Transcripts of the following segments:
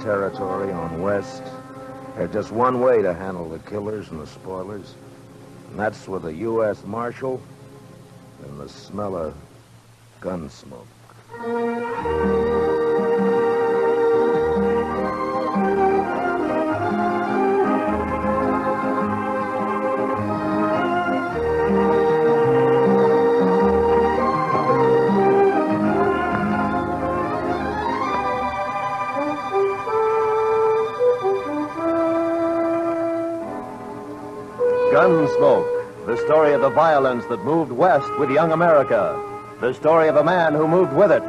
territory on West, there's just one way to handle the killers and the spoilers, and that's with a U.S. Marshal and the smell of Gunsmoke. Gunsmoke, the story of the violence that moved west with young America. The story of a man who moved with it,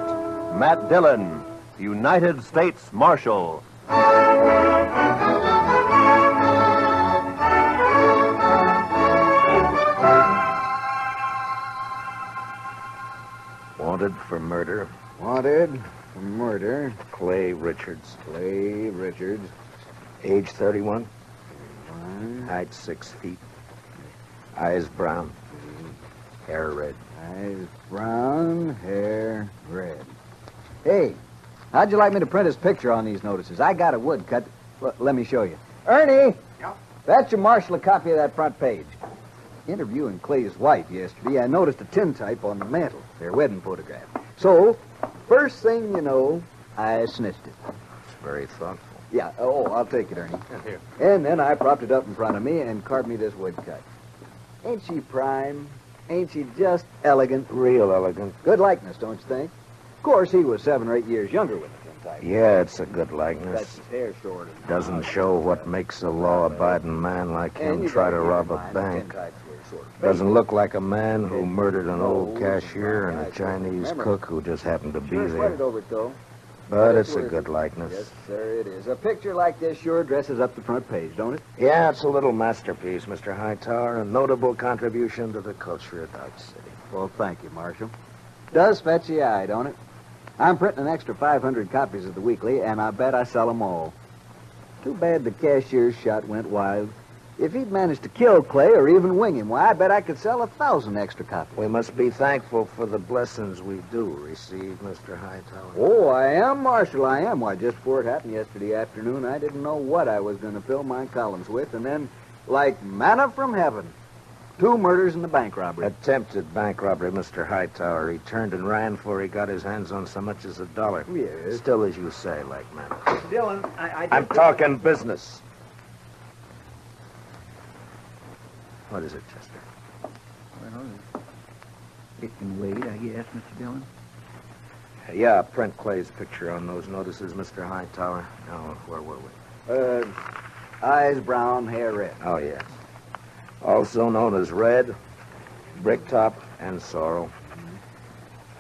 Matt Dillon, United States Marshal. Wanted for murder. Wanted for murder. Clay Richards. Clay Richards. Age 31. Height 6 feet. Eyes brown. Hair red. Eyes brown, hair red. Hey, how'd you like me to print his picture on these notices? I got a woodcut. Let me show you. Ernie! Yep. Fetch your marshal a copy of that front page. Interviewing Clay's wife yesterday, I noticed a tintype on the mantel, their wedding photograph. So, first thing you know, I snitched it. It's very thoughtful. Yeah, I'll take it, Ernie. Here. And then I propped it up in front of me and carved me this woodcut. Ain't she prime? Ain't she just elegant? Real elegant. Good likeness, don't you think? Of course, he was 7 or 8 years younger with the tintype. Yeah, it's a good That's likeness. his hair short. Doesn't show what makes a law-abiding man like him try to rob a bank. Doesn't look like a man who murdered an old cashier and a Chinese cook who just happened to be Sure there. sweated over it, though. But it's a good likeness. Yes, sir, it is. A picture like this sure dresses up the front page, don't it? Yeah, it's a little masterpiece, Mr. Hightower, a notable contribution to the culture of Dodge City. Well, thank you, Marshal. Does fetch the eye, don't it? I'm printing an extra 500 copies of the weekly, and I bet I sell them all. Too bad the cashier's shot went wild. If he'd managed to kill Clay or even wing him, why, I bet I could sell 1,000 extra copies. We must be thankful for the blessings we do receive, Mr. Hightower. Oh, I am, Marshal, I am. Why, just before it happened yesterday afternoon, I didn't know what I was going to fill my columns with, and then, like manna from heaven, 2 murders and a bank robbery. Attempted bank robbery, Mr. Hightower. He turned and ran before he got his hands on so much as $1. Yes. Still, as you say, like manna. Dillon, I'm talking business. What is it, Chester? Well, it can wait, I guess, Mr. Dillon. Yeah, print Clay's picture on those notices, Mr. Hightower. Now, where were we? Eyes brown, hair red. Oh, yes. Also known as Red, Bricktop, and Sorrel.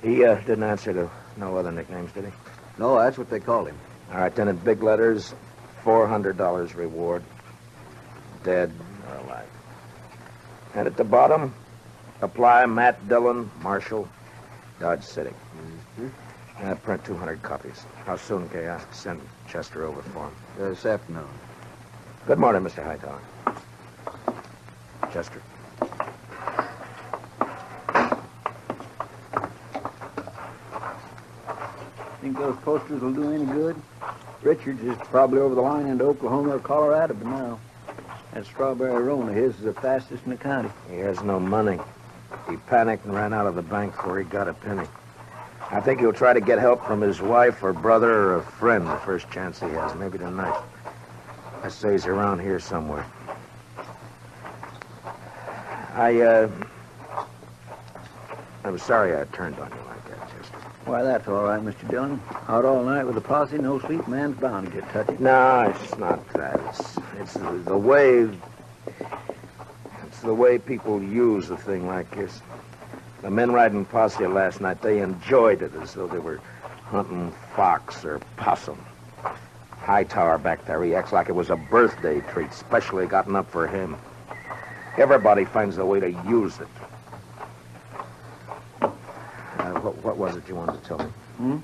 He didn't answer to no other nicknames, did he? No, that's what they call him. All right, then in big letters, $400 reward. Dead or alive. And at the bottom, apply Matt Dillon, Marshal, Dodge City. Print 200 copies. How soon can I send Chester over for him? This afternoon. Good morning, Mr. Hightower. Chester. Think those posters will do any good? Richards is probably over the line into Oklahoma or Colorado by now. That strawberry roan of his is the fastest in the county. He has no money. He panicked and ran out of the bank before he got a penny. I think he'll try to get help from his wife or brother or a friend the first chance he has, maybe tonight. I say he's around here somewhere. I'm sorry I turned on you like that, Chester. Why, that's all right, Mr. Dillon. Out all night with a posse, no sleep, man's bound to get touchy. No, it's not that. It's the way... It's the way people use a thing like this. The men riding posse last night, they enjoyed it as though they were hunting fox or possum. Hightower back there, he acts like it was a birthday treat, specially gotten up for him. Everybody finds a way to use it. What was it you wanted to tell me?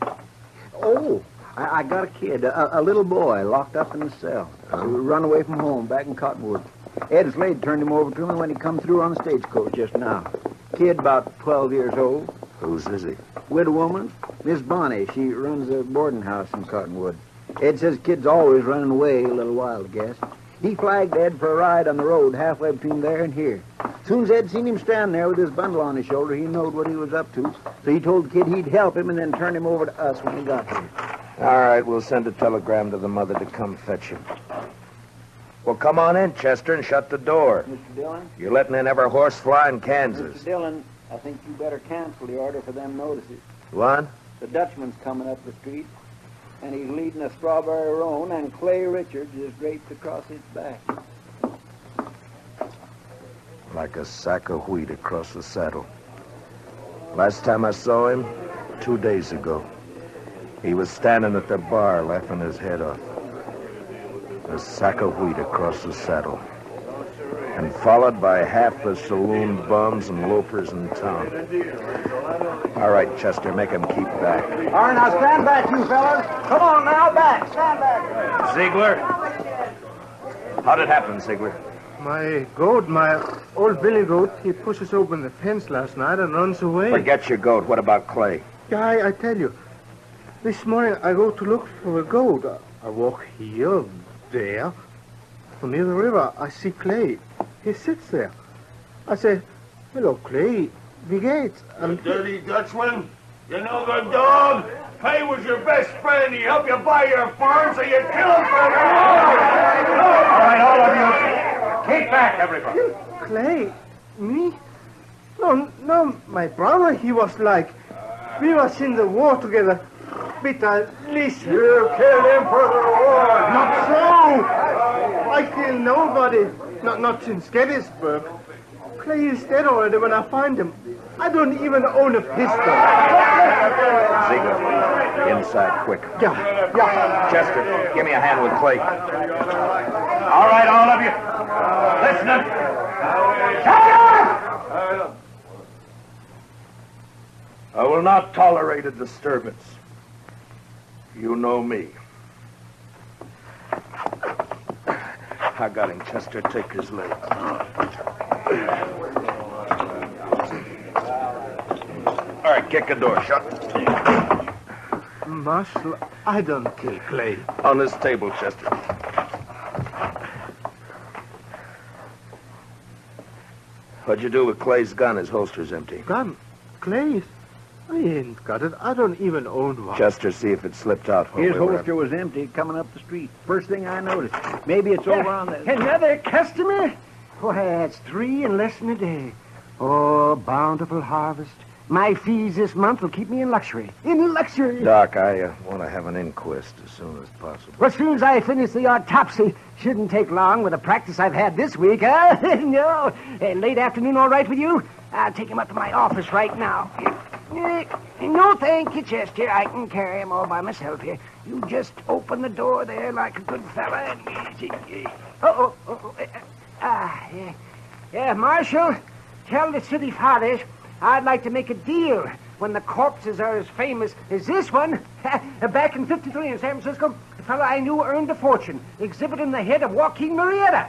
Oh, I got a kid, a little boy, locked up in the cell. Run away from home back in Cottonwood. Ed Slade turned him over to me when he come through on the stagecoach just now. Kid about 12 years old. Whose is he? Widow woman, Miss Bonnie. She runs a boarding house in Cottonwood. Ed says kid's always running away a little wild, I guess. He flagged Ed for a ride on the road halfway between there and here. As soon as Ed seen him stand there with his bundle on his shoulder, he knowed what he was up to. So he told the kid he'd help him and then turn him over to us when he got here. All right, we'll send a telegram to the mother to come fetch him. Well, come on in, Chester, and shut the door. Mr. Dillon? You're letting in every horse fly in Kansas. Mr. Dillon, I think you better cancel the order for them notices. What? The Dutchman's coming up the street, and he's leading a strawberry roan, and Clay Richards is draped across his back. Like a sack of wheat across the saddle. Last time I saw him, 2 days ago, he was standing at the bar laughing his head off. A sack of wheat across the saddle. And followed by half the saloon bums and loafers in town. All right, Chester, make him keep back. All right, now stand back, you fellas. Come on now, back. Stand back. Ziegler? How'd it happen, Ziegler? My old billy goat, he pushes open the fence last night and runs away. Forget your goat. What about Clay? Yeah, I tell you. This morning I go to look for a goat. I walk here, there. From near the river, I see Clay. He sits there. I say, hello, Clay. Wie geht's? You dirty Dutchman. You no good dog. Clay was your best friend. He helped you buy your farm, so you killed him for the war. All right, all of you. Keep back, everybody. Clay? Me? No, my brother, he was like... We was in the war together. Peter, listen. You killed him for the war. Not so! I kill nobody. Not since Gettysburg. Clay is dead already when I find him. I don't even own a pistol. Ziegler, inside, quick. Yeah. Chester, give me a hand with Clay. All right, all of you. Listen up. Shut up! I will not tolerate a disturbance. You know me. I got him, Chester. Take his leg. All right, kick the door shut. Marshal, I don't kill Clay. On this table, Chester. What'd you do with Clay's gun? His holster's empty. Gun? Clay's? I ain't got it. I don't even own one. Chester, see if it slipped out. while His we were holster was empty coming up the street. First thing I noticed. Maybe it's over on the... Another customer? Why, that's 3 in less than a day. Oh, bountiful harvest. My fees this month will keep me in luxury. In luxury. Doc, I want to have an inquest as soon as possible. Well, as soon as I finish the autopsy, shouldn't take long with the practice I've had this week, huh? No. Late afternoon all right with you? I'll take him up to my office right now. No, thank you, Chester. I can carry him all by myself here. You just open the door there like a good fella and... Yeah, Marshal, tell the city fathers I'd like to make a deal when the corpses are as famous as this one. Back in 53 in San Francisco, the fellow I knew earned a fortune exhibiting the head of Joaquin Murrieta.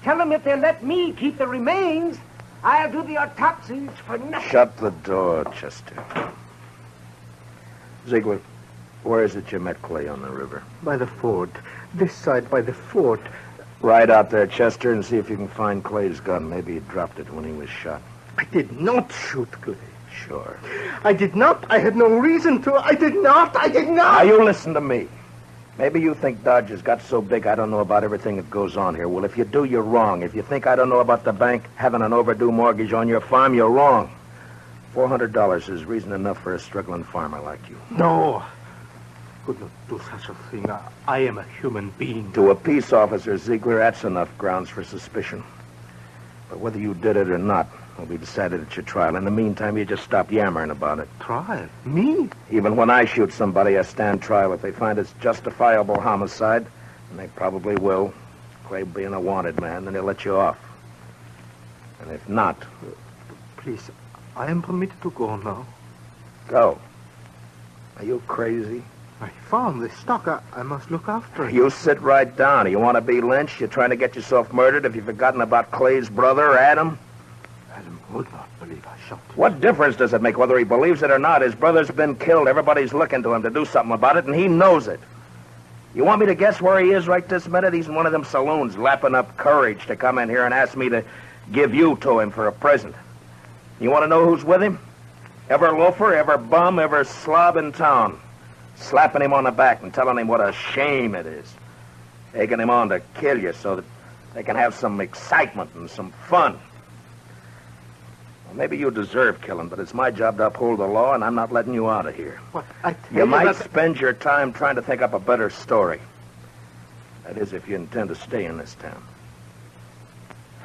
Tell them if they'll let me keep the remains, I'll do the autopsies for nothing. Shut the door, Chester. Ziegler, where is it you met Clay on the river? By the fort. This side by the fort. Ride out there, Chester, and see if you can find Clay's gun. Maybe he dropped it when he was shot. I did not shoot Clay. Sure. I did not. I had no reason to. I did not. Now, you listen to me. Maybe you think Dodge has got so big I don't know about everything that goes on here. Well, if you do, you're wrong. If you think I don't know about the bank having an overdue mortgage on your farm, you're wrong. $400 is reason enough for a struggling farmer like you. No. Could not do such a thing. I am a human being. To a peace officer, Ziegler, that's enough grounds for suspicion. But whether you did it or not will be decided at your trial. In the meantime, you just stop yammering about it. Trial? Me? Even when I shoot somebody, I stand trial. If they find it's justifiable homicide, and they probably will, Clay being a wanted man, then they'll let you off. And if not... Please, I am permitted to go now. Go. Are you crazy? I found this stock. I must look after it. You sit right down. You want to be lynched? You're trying to get yourself murdered? Have you forgotten about Clay's brother, Adam? Adam would not believe I shot him. What difference does it make whether he believes it or not? His brother's been killed. Everybody's looking to him to do something about it, and he knows it. You want me to guess where he is right this minute? He's in one of them saloons lapping up courage to come in here and ask me to give you to him for a present. You want to know who's with him? Every loafer, every bum, every slob in town. Slapping him on the back and telling him what a shame it is. Taking him on to kill you so that they can have some excitement and some fun. Well, maybe you deserve killing, but it's my job to uphold the law, and I'm not letting you out of here. Well, I tell You might that... spend your time trying to think up a better story. That is, if you intend to stay in this town.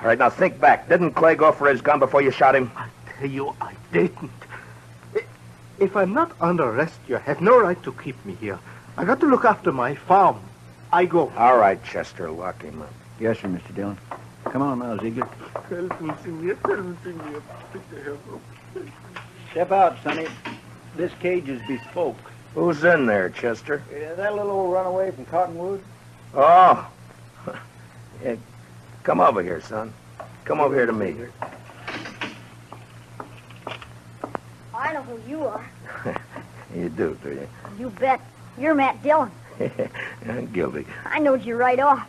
All right, now think back. Didn't Clay go for his gun before you shot him? I tell you, I didn't. If I'm not under arrest, you have no right to keep me here. I got to look after my farm. I go. All right, Chester, lock him up. Yes, sir, Mr. Dillon. Come on now, Ziegler. Step out, Sonny. This cage is bespoke. Who's in there, Chester? That little old runaway from Cottonwood? Oh. Yeah, come over here, son. Come over here to me. I know who you are. You do you? You bet. You're Matt Dillon. I'm guilty. I knowed you right off.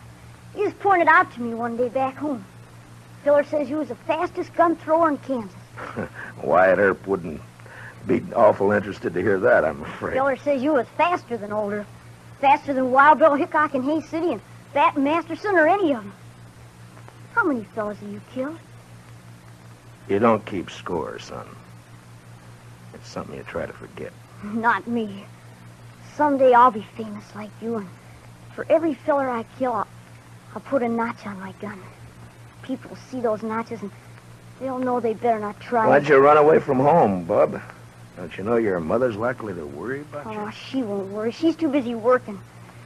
You just pointed out to me one day back home. Filler says you was the fastest gun thrower in Kansas. Wyatt Earp wouldn't be awful interested to hear that, I'm afraid. Filler says you was faster than Older. Faster than Wild Bill Hickok in Hayes City and Fat Masterson or any of them. How many fellas have you killed? You don't keep score, son. It's something you try to forget. Not me. Someday I'll be famous like you, and for every filler I kill, I'll put a notch on my gun. People will see those notches, and they'll know they better not try. Why'd you run away from home, Bub? Don't you know your mother's likely to worry about you? Oh, she won't worry. She's too busy working.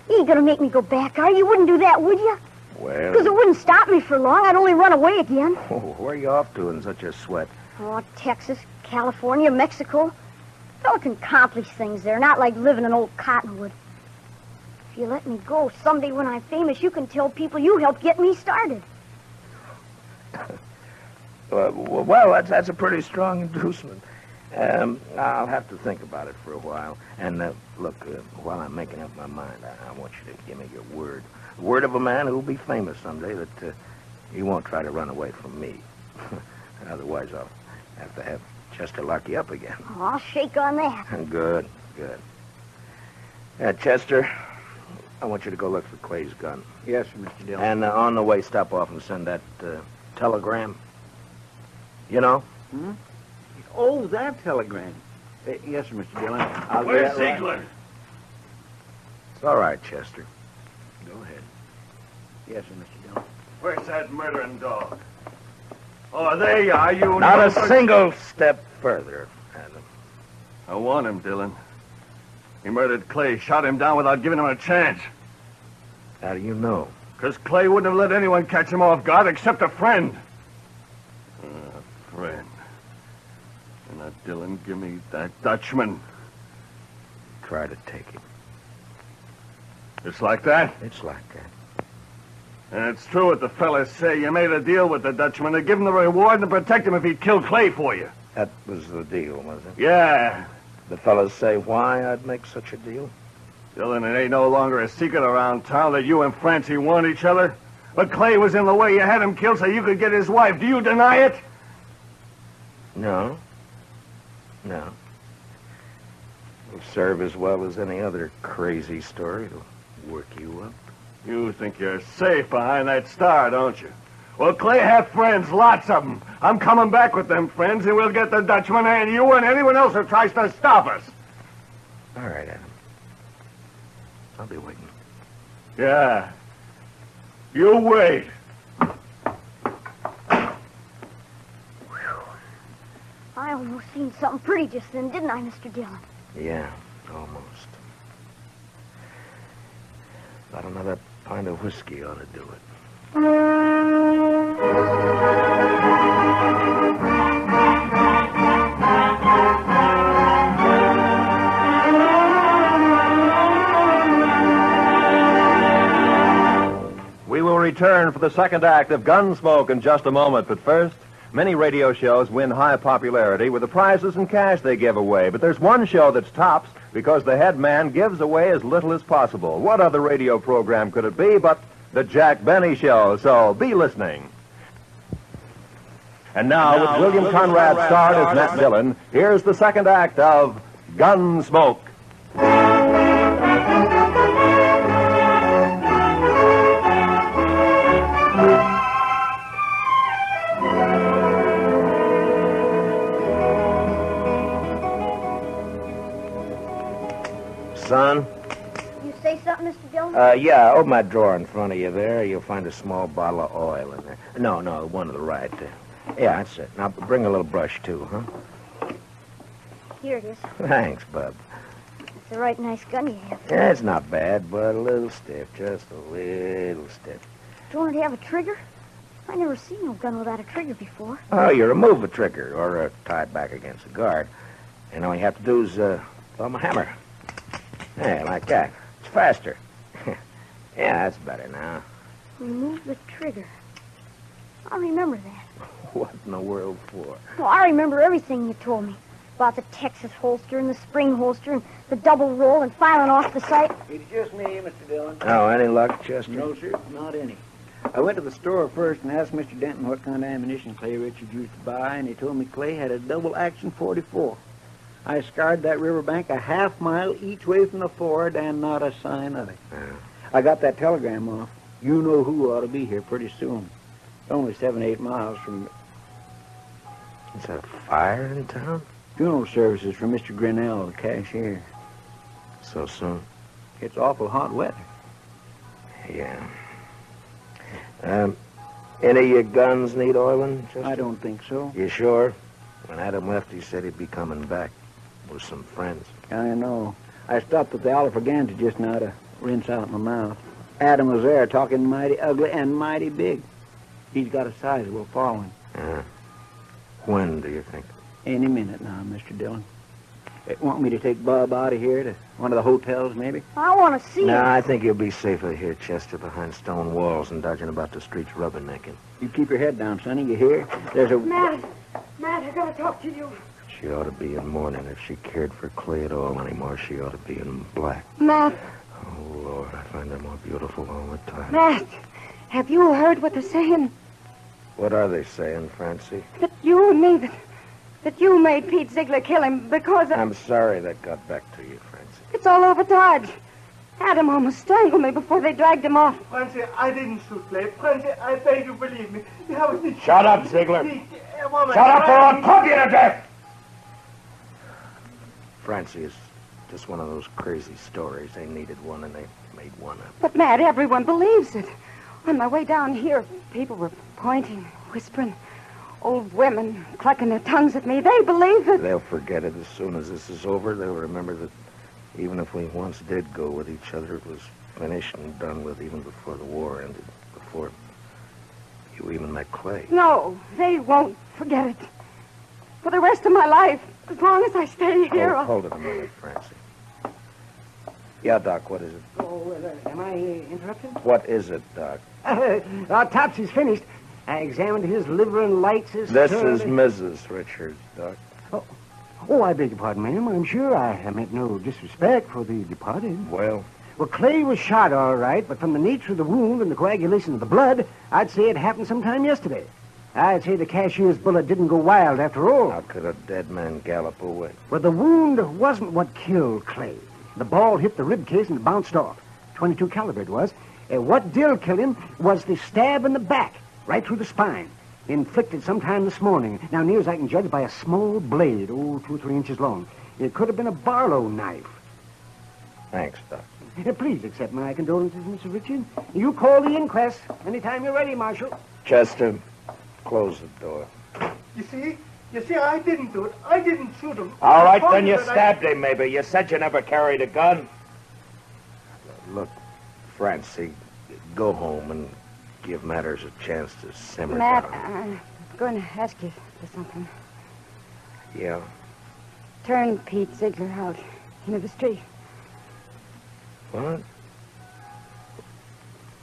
You ain't gonna make me go back, are you? You wouldn't do that, would you? Well... Because it wouldn't stop me for long. I'd only run away again. Oh, where are you off to in such a sweat? Oh, Texas, California, Mexico. Fella can accomplish things there, not like living in old Cottonwood. If you let me go, someday when I'm famous, you can tell people you helped get me started. Well, that's a pretty strong inducement. I'll have to think about it for a while. And, look, while I'm making up my mind, I want you to give me your word. The word of a man who'll be famous someday that he won't try to run away from me. Otherwise, I'll have to have Chester lock you up again. Oh, I'll shake on that. Good. Chester, I want you to go look for Clay's gun. Yes, sir, Mr. Dillon. And on the way, stop off and send that telegram. You know? Hmm? Oh, that telegram. Yes, sir, Mr. Dillon. I'll do Where's that right. Ziegler? It's all right, Chester. Go ahead. Yes, sir, Mr. Dillon. Where's that murdering dog? Oh, there you are. You Not know a single step further, Adam. I want him, Dillon. He murdered Clay, shot him down without giving him a chance. How do you know? Because Clay wouldn't have let anyone catch him off guard except a friend. A friend. And now, Dillon, give me that Dutchman. Try to take it. Just like that? It's like that. And it's true what the fellas say. You made a deal with the Dutchman to give him the reward and to protect him if he'd kill Clay for you. That was the deal, was it? Yeah. The fellas say why I'd make such a deal? Dillon, it ain't no longer a secret around town that you and Francie want each other. But Clay was in the way. You had him killed so you could get his wife. Do you deny it? No. It'll serve as well as any other crazy story. It'll work you up. You think you're safe behind that star, don't you? Well, Clay had friends, lots of them. I'm coming back with them friends, and we'll get the Dutchman and you and anyone else who tries to stop us. All right, Adam. I'll be waiting. Yeah. You wait. I almost seen something pretty just then, didn't I, Mr. Dillon? Yeah, almost. About another pint of whiskey ought to do it. We will return for the second act of Gunsmoke in just a moment, but first, many radio shows win high popularity with the prizes and cash they give away, but there's one show that's tops because the head man gives away as little as possible. What other radio program could it be but the Jack Benny Show? So be listening. And now, with William Conrad starred as Matt Dillon, here's the second act of Gunsmoke. Son? You say something, Mr. Dillon? Yeah, open that drawer in front of you there. You'll find a small bottle of oil in there. No, one to the right there. Yeah, that's it. Now, bring a little brush, too, huh? Here it is. Thanks, bub. It's a right nice gun you have. Yeah, it's not bad, but a little stiff. Just a little stiff. Don't it have a trigger? I never seen no gun without a trigger before. Oh, you remove the trigger or tie it back against the guard. And all you have to do is thumb a hammer. Yeah, like that. It's faster. Yeah, that's better now. Remove the trigger. I remember that. What in the world for? Well, I remember everything you told me. About the Texas holster and the spring holster and the double roll and filing off the sight. It's just me, Mr. Dillon. Oh, any luck, Chester? No, sir, not any. I went to the store first and asked Mr. Denton what kind of ammunition Clay Richards used to buy, and he told me Clay had a double-action 44. I scoured that riverbank a half-mile each way from the ford, and not a sign of it. I got that telegram off. You know who ought to be here pretty soon. It's only 7-8 miles from... Is that a fire in town? Funeral services for Mr. Grinnell, the cashier. So soon? It's awful hot weather. Yeah. Any of your guns need oiling, Chester? I don't think so. You sure? When Adam left, he said he'd be coming back with some friends. I know. I stopped at the Oliver Ganta just now to rinse out my mouth. Adam was there talking mighty ugly and mighty big. He's got a sizable following. When do you think? Any minute now, Mr. Dillon. Want me to take Bob out of here to one of the hotels, maybe? I want to see No, it. I think you'll be safer here, Chester, behind stone walls and dodging about the streets rubbernecking. You keep your head down, Sonny. You hear? There's a... Matt, I gotta talk to you. She ought to be in mourning. If she cared for Clay at all anymore, she ought to be in black. Matt, Oh, Lord, I find her more beautiful all the time. Matt, have you heard what they're saying? What are they saying, Francie? That you and me, that you made Pete Ziegler kill him because of... I'm sorry that got back to you, Francie. It's all over Dodge. Adam almost strangled me before they dragged him off. Francie, I didn't shoot Clay. Francie, I beg you, believe me. Shut up, Ziegler. Shut Shut up or I'll club you to death! Francie is just one of those crazy stories. They needed one and they made one up. But, Matt, everyone believes it. On my way down here, people were pointing, whispering. Old women clucking their tongues at me. They believe it. They'll forget it as soon as this is over. They'll remember that even if we once did go with each other, it was finished and done with even before the war ended, before you even met Clay. No, they won't forget it. For the rest of my life, as long as I stay here. Hold it a minute, Francie. Yeah, Doc, what is it? Oh, am I interrupted? What is it, Doc? Topsy's finished. I examined his liver and lights. This is Mrs. Richards, Doc. Oh, I beg your pardon, ma'am. I'm sure I meant no disrespect for the departed. Well, Clay was shot all right, but from the nature of the wound and the coagulation of the blood, I'd say it happened sometime yesterday. I'd say the cashier's bullet didn't go wild after all. how could a dead man gallop away? Well, the wound wasn't what killed Clay. The ball hit the rib case and it bounced off. 22 caliber it was. What did kill him was the stab in the back, right through the spine, inflicted sometime this morning. Now, near as I can judge, by a small blade, 2 or 3 inches long. It could have been a Barlow knife. Thanks, Doc. Please accept my condolences, Mr. Richard. You call the inquest anytime you're ready, Marshal. Chester, close the door. You see, I didn't do it. I didn't shoot him. All right, I told then you that I- stabbed him, maybe. You said you never carried a gun. Look, Francie, go home and give matters a chance to simmer Matt, down. I'm going to ask you for something. Yeah? Turn Pete Ziegler out into the street. What?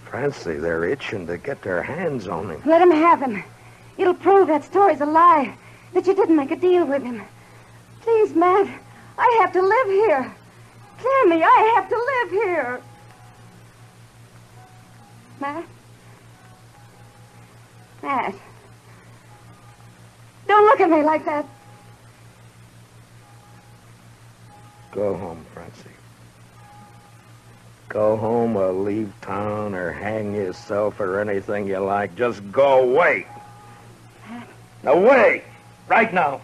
Francie, they're itching to get their hands on him. Let him have him. It'll prove that story's a lie, that you didn't make a deal with him. Please, Matt, I have to live here. Sammy, I have to live here. Matt? Matt. Don't look at me like that. Go home, Francie. Go home or leave town or hang yourself or anything you like. Just go away. Away! Right now.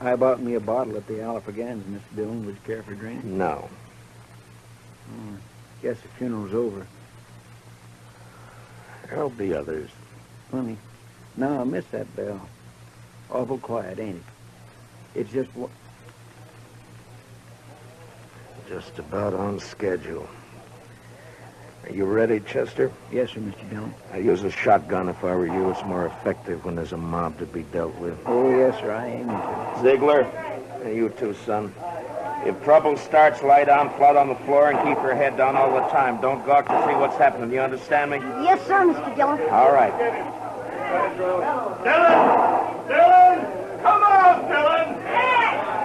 I bought me a bottle at the Alafragans, Mr. Dillon. Would you care for a drink? No. Guess the funeral's over. There'll be others. Funny. No, I miss that bell. Awful quiet, ain't it? It's just... Just about on schedule. Are you ready, Chester? Yes, sir, Mr. Dillon. I use a shotgun if I were you. It's more effective when there's a mob to be dealt with. Oh, yes, sir, I aim to. Ziegler, and you too, son. If trouble starts, lie down flat on the floor and keep your head down all the time. Don't gawk to see what's happening. You understand me? Yes, sir, Mr. Dillon. All right. Dillon! Dillon! Come on, Dillon!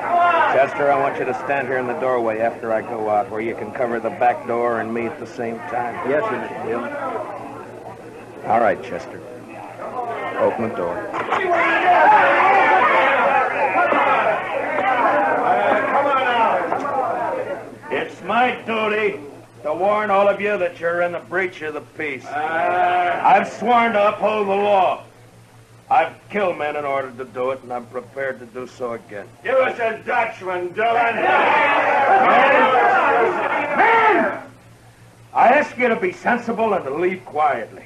Come on! Chester, I want you to stand here in the doorway after I go out, where you can cover the back door and me at the same time. Yes, sir, Mr. Dillon. All right, Chester. Open the door. Come on now. It's my duty to warn all of you that you're in the breach of the peace. I've sworn to uphold the law. I've killed men in order to do it, and I'm prepared to do so again. Give us a Dutchman, Dillon. Men! I ask you to be sensible and to leave quietly.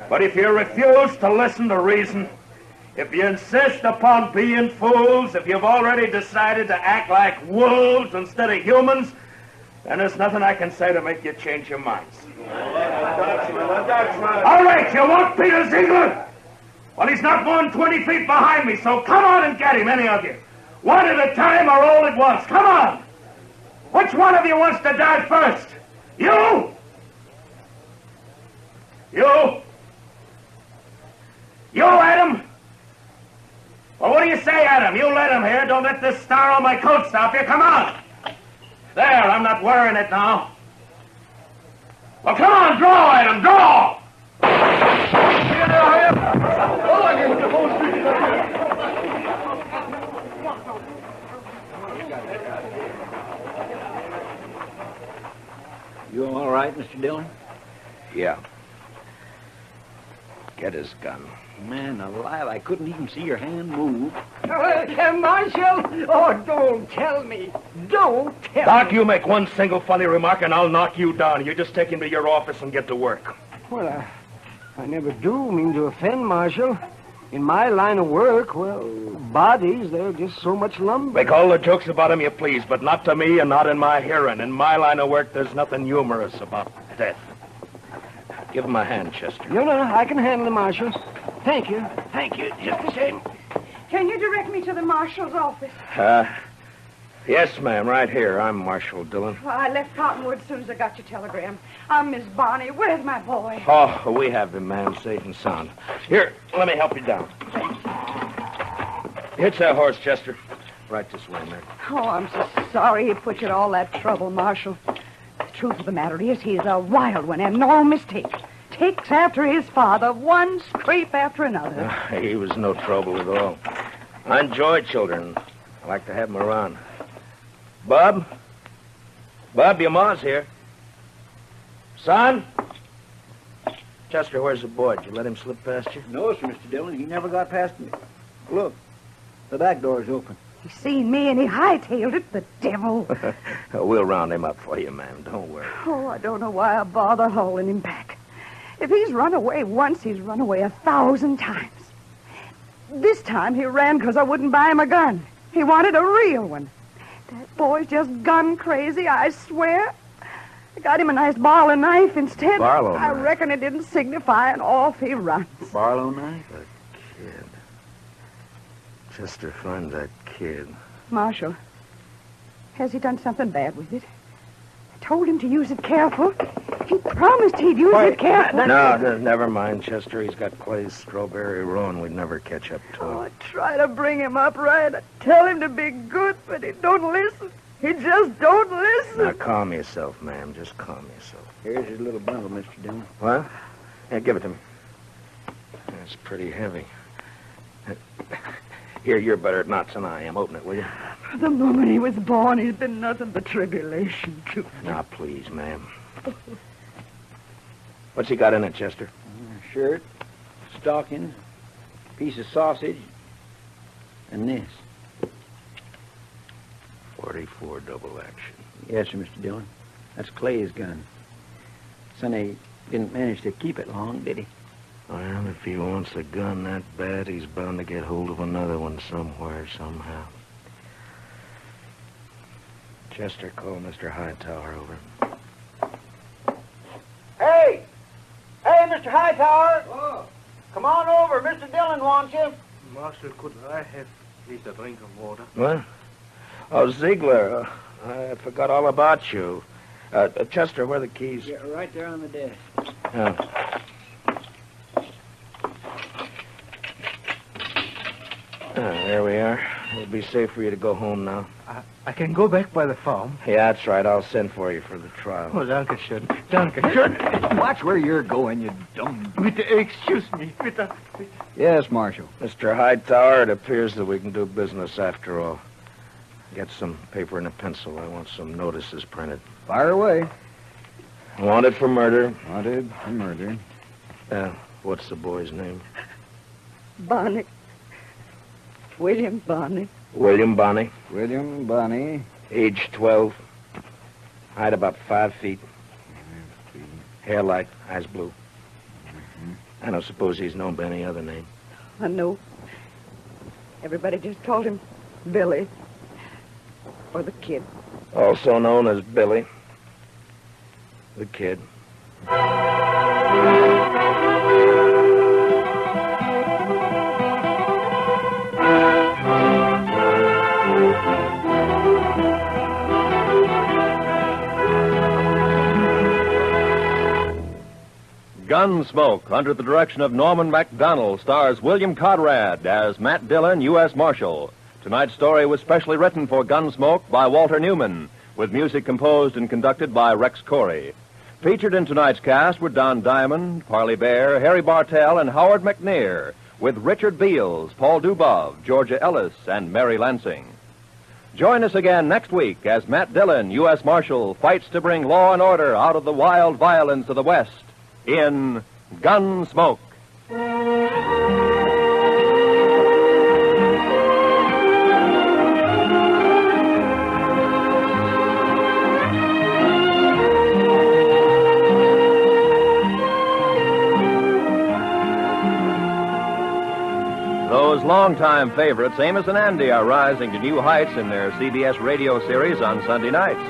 But if you refuse to listen to reason, if you insist upon being fools, if you've already decided to act like wolves instead of humans, then there's nothing I can say to make you change your minds. A Dutchman. All right, you want Peter Ziegler? Well, he's not more than 20 feet behind me, so come on and get him, any of you. One at a time or all at once. Come on. Which one of you wants to die first? You? You? You, Adam? Well, what do you say, Adam? You let him here. Don't let this star on my coat stop you. Come on. There, I'm not wearing it now. Well, come on, draw, Adam, draw! You all right, Mr. Dillon? Yeah. Get his gun. Man alive, I couldn't even see your hand move. Marshal! Oh, don't tell me. Don't tell Doc, me. you make one single funny remark and I'll knock you down. You just take him to your office and get to work. Well, I never do mean to offend, Marshal. In my line of work, well, bodies, they're just so much lumber. Make all the jokes about him you please, but not to me and not in my hearing. In my line of work, there's nothing humorous about death. Give him a hand, Chester. No, I can handle it, Marshal. Thank you. Thank you. Just the same. Can you direct me to the marshal's office? Yes, ma'am, right here. I'm Marshal Dillon. Well, I left Cottonwood as soon as I got your telegram. I'm Miss Bonnie. Where's my boy? Oh, we have him, ma'am, safe and sound. Here, let me help you down. Hitch that horse, Chester. Right this way, ma'am. Oh, I'm so sorry he put you to all that trouble, Marshal. The truth of the matter is he's a wild one and no mistake. Takes after his father, one scrape after another. He was no trouble at all. I enjoy children. I like to have them around. Bob? Bob, your ma's here. Son? Chester, where's the boy? Did you let him slip past you? No, sir, Mr. Dillon. He never got past me. Look, the back door's open. He seen me and he hightailed it, the devil. We'll round him up for you, ma'am. Don't worry. Oh, I don't know why I bother hauling him back. If he's run away once, he's run away 1,000 times. This time he ran because I wouldn't buy him a gun. He wanted a real one. That boy's just gun crazy, I swear. I got him a nice Barlow knife instead. Barlow I knife? reckon it didn't signify, and off he runs. Barlow knife? The kid. Chester, find that kid. Marshal, has he done something bad with it? I told him to use it careful. He promised he'd use it carefully. No, never mind, Chester. He's got Clay's strawberry roll, and we'd never catch up to him. Oh, I try to bring him up right. I tell him to be good, but he don't listen. He just don't listen. Now, calm yourself, ma'am. Just calm yourself. Here's his little bundle, Mr. Dillon. What? Yeah, give it to me. That's pretty heavy. Here, you're better at knots than I am. Open it, will you? From the moment he was born, he's been nothing but tribulation to me. Now, please, ma'am. What's he got in it, Chester? Shirt, stockings, piece of sausage, and this. 44 double action. Yes, sir, Mr. Dillon. That's Clay's gun. Sonny didn't manage to keep it long, did he? Well, if he wants a gun that bad, he's bound to get hold of another one somewhere, somehow. Chester, call Mr. Hightower over. Hey! Hey, Mr. Hightower! Oh. Come on over. Mr. Dillon wants you. Master, could I have at least a drink of water? What? Oh, Ziegler, I forgot all about you. Chester, where are the keys? Yeah, right there on the desk. There we are. It'll be safe for you to go home now. I can go back by the farm. Yeah, that's right. I'll send for you for the trial. Oh, danke schön. Danke schön. Watch where you're going, you dumb... Excuse me. Bitte. Yes, Marshal. Mr. Hightower, it appears that we can do business after all. Get some paper and a pencil. I want some notices printed. Fire away. Wanted for murder. Wanted for murder. What's the boy's name? Bonnie. William Bonnie. William Bonnie. William Bonnie. Age 12. Height about 5 feet. Hair light, eyes blue. I don't suppose he's known by any other name. I know. Everybody just called him Billy. Or the Kid. Also known as Billy. The Kid. Gunsmoke, under the direction of Norman MacDonald, stars William Conrad as Matt Dillon, U.S. Marshal. Tonight's story was specially written for Gunsmoke by Walter Newman, with music composed and conducted by Rex Corey. Featured in tonight's cast were Don Diamond, Parley Bear, Harry Bartell, and Howard McNear, with Richard Beals, Paul Dubov, Georgia Ellis, and Mary Lansing. Join us again next week as Matt Dillon, U.S. Marshal, fights to bring law and order out of the wild violence of the West in Gunsmoke. Those longtime favorites, Amos and Andy, are rising to new heights in their CBS radio series on Sunday nights.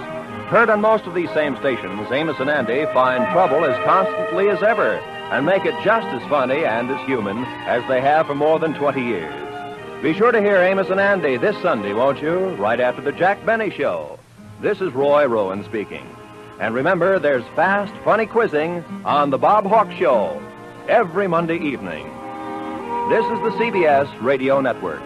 Heard on most of these same stations, Amos and Andy find trouble as constantly as ever and make it just as funny and as human as they have for more than 20 years. Be sure to hear Amos and Andy this Sunday, won't you? Right after the Jack Benny Show. This is Roy Rowan speaking. And remember, there's fast, funny quizzing on The Bob Hawk Show every Monday evening. This is the CBS Radio Network.